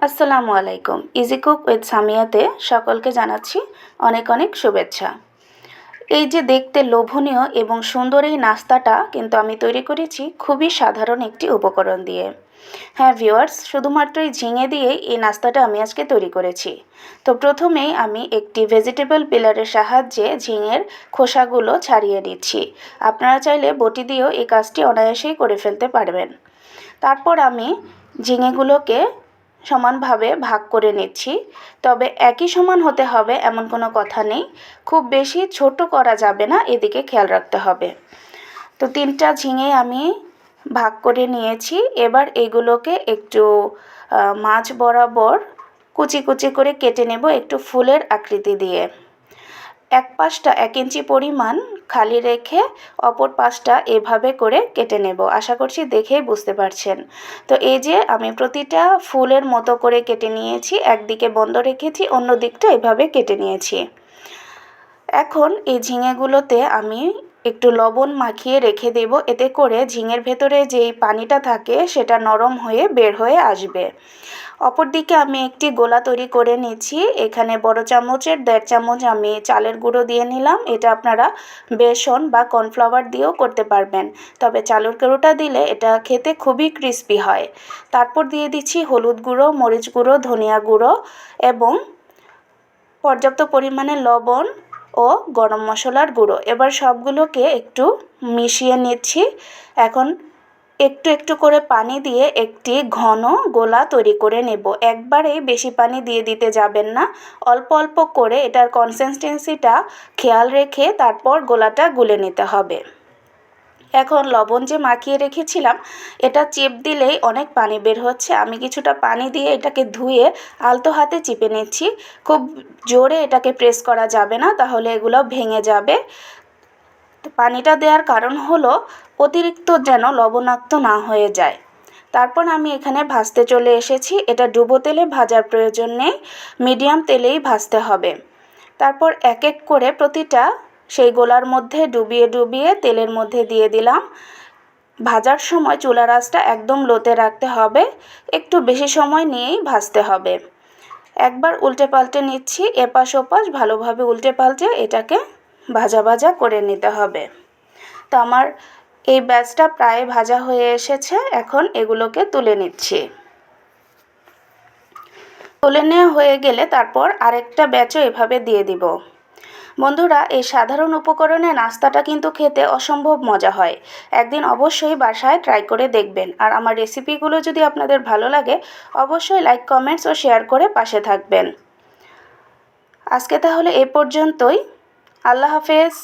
আসসালামু আলাইকুম। Easy cook with সামিয়াতে সকলকে জানাচ্ছি অনেক অনেক শুভেচ্ছা। এই যে দেখতে লোভনীয় এবং সুন্দর এই নাস্তাটা কিন্তু আমি তৈরি করেছি খুবই সাধারণ একটি উপকরণ দিয়ে। হ্যাঁ ভিউয়ার্স, শুধুমাত্র এই ঝিঙে দিয়েই এই নাস্তাটা আমি আজকে তৈরি করেছি। তো প্রথমেই আমি একটি ভেজিটেবল পিলারের সাহায্যে ঝিঙের খোসাগুলো ছাড়িয়ে নিচ্ছি। আপনারা চাইলে বটি দিয়েও এই কাজটি অনায়াসেই করে ফেলতে পারবেন। তারপর আমি ঝিঙেগুলোকে সমানভাবে ভাগ করে নিচ্ছি। তবে একই সমান হতে হবে এমন কোনো কথা নেই, খুব বেশি ছোট করা যাবে না, এদিকে খেয়াল রাখতে হবে। তো 3টা ঝিঙে আমি ভাগ করে নিয়েছি। এবার এগুলোকে একটু মাঝ বরাবর কুচি কুচি করে কেটে নেব একটু ফুলের আকৃতি দিয়ে। এক পাশটা 1 ইঞ্চি পরিমাণ খালি রেখে অপর পাশটা এভাবে করে কেটে নেব। আশা করছি দেখেই বুঝতে পারছেন। তো এই যে আমি প্রতিটা ফুলের মতো করে কেটে নিয়েছি, একদিকে বন্ধ রেখেছি, অন্য দিকটা এভাবে কেটে নিয়েছি। এখন এই ঝিঙেগুলোতে আমি একটু লবণ মাখিয়ে রেখে দেব, এতে করে ঝিঙের ভেতরে যেই পানিটা থাকে সেটা নরম হয়ে বের হয়ে আসবে। অপরদিকে আমি একটি গোলা তৈরি করে নিচ্ছি। এখানে বড় চামচের 1.5 চামচ আমি চালের গুঁড়ো দিয়ে নিলাম। এটা আপনারা বেসন বা কর্নফ্লাওয়ার দিয়েও করতে পারবেন, তবে চালের গুঁড়োটা দিলে এটা খেতে খুবই ক্রিস্পি হয়। তারপর দিয়ে দিচ্ছি হলুদ গুঁড়ো, মরিচ গুঁড়ো, ধনিয়া গুঁড়ো এবং পর্যাপ্ত পরিমাণে লবণ ও গরম মশলার গুঁড়ো। এবার সবগুলোকে একটু মিশিয়ে নিচ্ছি। এখন একটু একটু করে পানি দিয়ে একটি ঘন গোলা তৈরি করে নেব। একবারেই বেশি পানি দিয়ে দিতে যাবেন না, অল্প অল্প করে এটার কনসিস্টেন্সিটা খেয়াল রেখে তারপর গোলাটা গুলে নিতে হবে। এখন লবণ যে মাখিয়ে রেখেছিলাম এটা চিপ দিলেই অনেক পানি বের হচ্ছে। আমি কিছুটা পানি দিয়ে এটাকে ধুয়ে আলতো হাতে চিপে নিচ্ছি। খুব জোরে এটাকে প্রেস করা যাবে না, তাহলে এগুলো ভেঙে যাবে। পানিটা দেওয়ার কারণ হলো অতিরিক্ত যেন লবণাক্ত না হয়ে যায়। তারপর আমি এখানে ভাজতে চলে এসেছি। এটা ডুবো তেলে ভাজার প্রয়োজন নেই, মিডিয়াম তেলেই ভাজতে হবে। তারপর এক এক করে প্রতিটা সেই গোলার মধ্যে ডুবিয়ে ডুবিয়ে তেলের মধ্যে দিয়ে দিলাম। ভাজার সময় চুলার আঁচটা একদম লোতে রাখতে হবে, একটু বেশি সময় নিয়েই ভাজতে হবে। একবার উল্টে পাল্টে নিচ্ছি, এপাশ ওপাশ ভালোভাবে উল্টে পাল্টে এটাকে ভাজা ভাজা করে নিতে হবে। তো আমার এই ব্যাচটা প্রায় ভাজা হয়ে এসেছে। এখন এগুলোকে তুলে নিচ্ছি। তুলে নেওয়া হয়ে গেলে তারপর আরেকটা ব্যাচও এভাবে দিয়ে দিব। বন্ধুরা, এই সাধারণ উপকরণে নাস্তাটা কিন্তু খেতে অসম্ভব মজা হয়। একদিন অবশ্যই বাসায় ট্রাই করে দেখবেন। আর আমার রেসিপিগুলো যদি আপনাদের ভালো লাগে অবশ্যই লাইক, কমেন্টস ও শেয়ার করে পাশে থাকবেন। আজকে তাহলে এ পর্যন্তই। আল্লাহ হাফেজ।